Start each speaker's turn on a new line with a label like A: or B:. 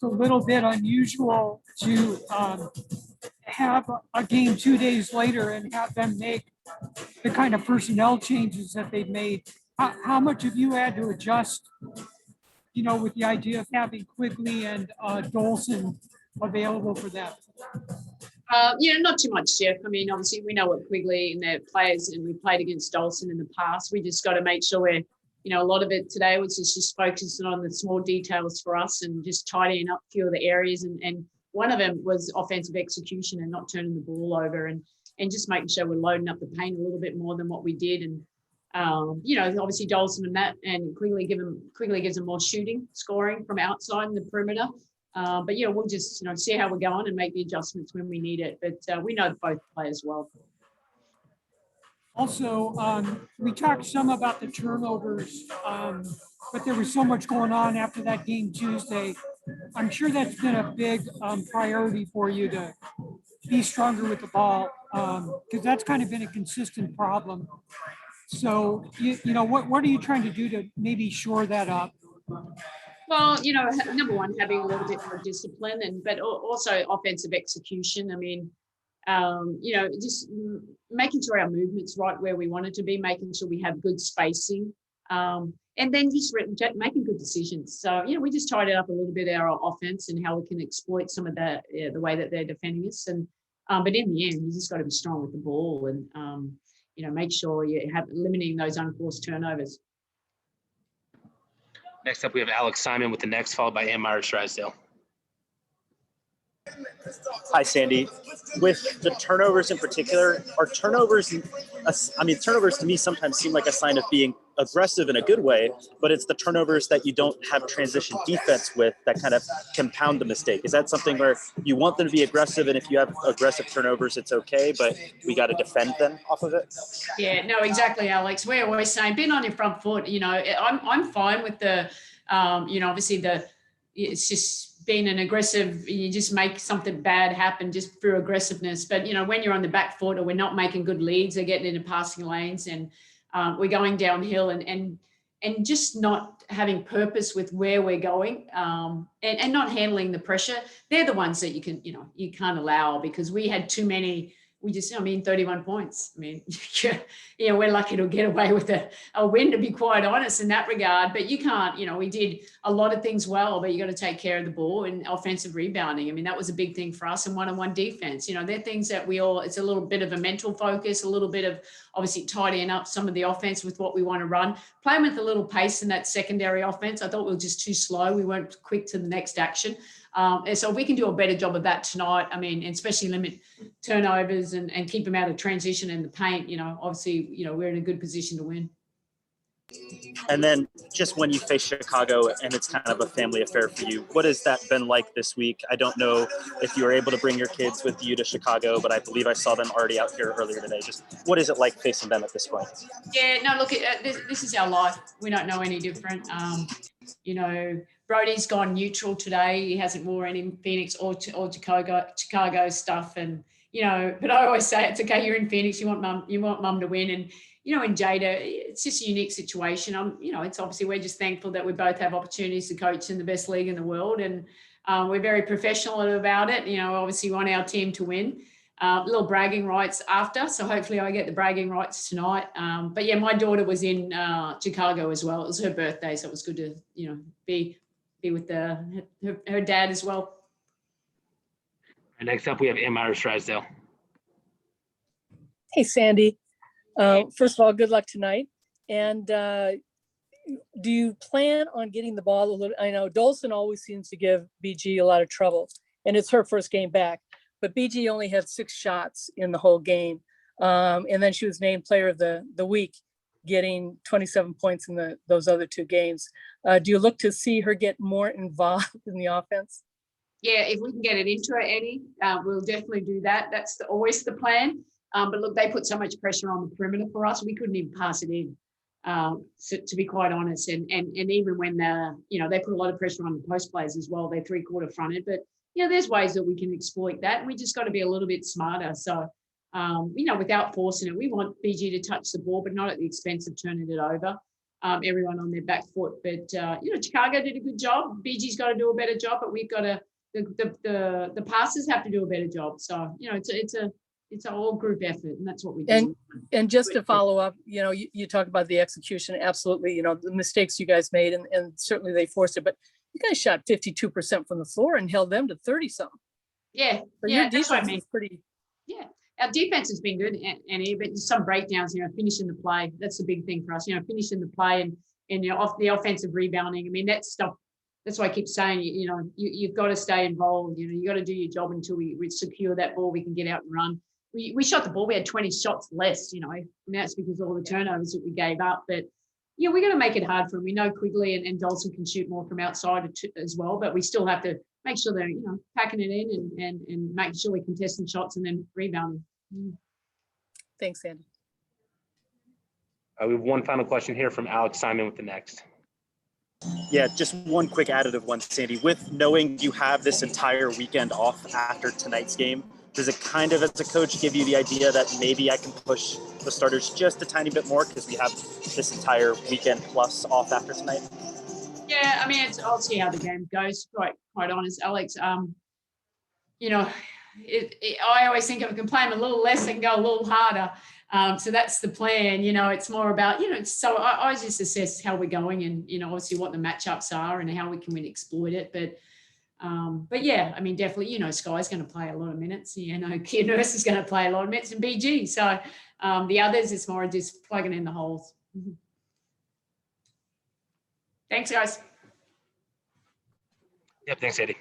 A: a little bit unusual to have a game 2 days later and have them make the kind of personnel changes that they've made. How much have you had to adjust, with the idea of having Quigley and Dolson available for that?
B: Not too much, Jeff. I mean, obviously, we know what Quigley and their players, and we played against Dolson in the past. We just got to make sure we're, a lot of it today was just focusing on the small details for us and just tidying up a few of the areas. And one of them was offensive execution and not turning the ball over and just making sure we're loading up the paint a little bit more than what we did. And, obviously Dolson and Quigley gives them more shooting, scoring from outside in the perimeter. But we'll just, see how we're going and make the adjustments when we need it. But we know both players well.
A: Also, we talked some about the turnovers, but there was so much going on after that game Tuesday. I'm sure that's been a big priority for you to be stronger with the ball, because that's kind of been a consistent problem. So, what are you trying to do to maybe shore that up?
B: Well, number one, having a little bit more discipline, but also offensive execution. I mean, just making sure our movement's right where we want it to be, making sure we have good spacing, and then just making good decisions. So, we just tied it up a little bit, our offense and how we can exploit some of the way that they're defending us. And but in the end, you just got to be strong with the ball and, make sure you have limiting those unforced turnovers.
C: Next up, we have Alex Simon with the next, followed by Ann Myers Drysdale.
D: Hi, Sandy. With the turnovers in particular, are turnovers to me sometimes seem like a sign of being aggressive in a good way, but it's the turnovers that you don't have transition defense with that kind of compound the mistake. Is that something where you want them to be aggressive, and if you have aggressive turnovers, it's okay, but we got to defend them off of it?
B: Yeah, no, exactly, Alex. We're always saying, being on your front foot, I'm fine with the, obviously it's just being an aggressive, you just make something bad happen just through aggressiveness. But, when you're on the back foot or we're not making good leads, they're getting into passing lanes and we're going downhill and just not having purpose with where we're going and not handling the pressure. They're the ones that you can't allow, because we had too many. 31 points. I mean, we're lucky to get away with a win, to be quite honest, in that regard. But you can't, we did a lot of things well, but you got to take care of the ball and offensive rebounding. I mean, that was a big thing for us, and one-on-one defense. They're things that it's a little bit of a mental focus, a little bit of obviously tidying up some of the offense with what we want to run, playing with a little pace in that secondary offense. I thought we were just too slow. We weren't quick to the next action. And so we can do a better job of that tonight. I mean, especially limit turnovers and keep them out of transition in the paint. Obviously, we're in a good position to win.
D: And then just when you face Chicago and it's kind of a family affair for you, what has that been like this week? I don't know if you were able to bring your kids with you to Chicago, but I believe I saw them already out here earlier today. Just what is it like facing them at this point?
B: Yeah, no, look, this is our life. We don't know any different. Brody's gone neutral today. He hasn't worn any Phoenix or Chicago stuff. And, but I always say it's okay. You're in Phoenix. You want mum to win. And, in Jada, it's just a unique situation. It's obviously, we're just thankful that we both have opportunities to coach in the best league in the world. And we're very professional about it. Obviously want our team to win. Little bragging rights after. So hopefully I get the bragging rights tonight. But yeah, my daughter was in Chicago as well. It was her birthday. So it was good to, be with her dad as well.
C: And next up, we have Ann Myers Drysdale.
E: Hey, Sandy. First of all, good luck tonight. And do you plan on getting the ball a little? I know Dolson always seems to give BG a lot of trouble, and it's her first game back. But BG only had 6 shots in the whole game. And then she was named player of the week, getting 27 points in those other 2 games. Do you look to see her get more involved in the offense?
B: Yeah, if we can get it into her, Eddie, we'll definitely do that. That's always the plan. But look, they put so much pressure on the perimeter for us, we couldn't even pass it in, to be quite honest. And even when they put a lot of pressure on the post players as well, they're 3-quarter fronted. But there's ways that we can exploit that, and we just got to be a little bit smarter. So, without forcing it, we want BG to touch the ball, but not at the expense of turning it over. everyone on their back foot. But Chicago did a good job. BG's got to do a better job, but we've got to the passers have to do a better job. So it's a all group effort, and that's what we do.
E: And just to follow up, you talk about the execution. Absolutely, the mistakes you guys made, and certainly they forced it. But you guys shot 52% from the floor and held them to 30 something.
B: Yeah,
E: So
B: yeah,
E: your defense is pretty.
B: Yeah, our defense has been good, and but some breakdowns. Finishing the play. That's the big thing for us. Finishing the play and off the offensive rebounding. I mean, that stuff. That's why I keep saying, you've got to stay involved. You got to do your job until we secure that ball. We can get out and run. We shot the ball. We had 20 shots less. And that's because of all the turnovers that we gave up. But yeah, we got to make it hard for them. We know Quigley and Dawson can shoot more from outside as well, but we still have to make sure they're packing it in and making sure we contesting shots and then rebounding.
E: Thanks, Andy.
C: We have one final question here from Alex Simon with the Next.
D: Yeah, just one quick additive one, Sandy. With knowing you have this entire weekend off after tonight's game, does it kind of, as a coach, give you the idea that maybe I can push the starters just a tiny bit more because we have this entire weekend plus off after tonight?
B: Yeah, I mean, I'll see how the game goes. Quite honest, Alex. I always think if I can play them a little less and go a little harder. So that's the plan. It's more about, so I just assess how we're going and, obviously what the matchups are and how we can exploit it. But yeah, I mean, definitely, Sky's going to play a lot of minutes. Keir Nurse is going to play a lot of minutes and BG. So the others, it's more just plugging in the holes. Thanks, guys.
C: Yep, thanks, Eddie.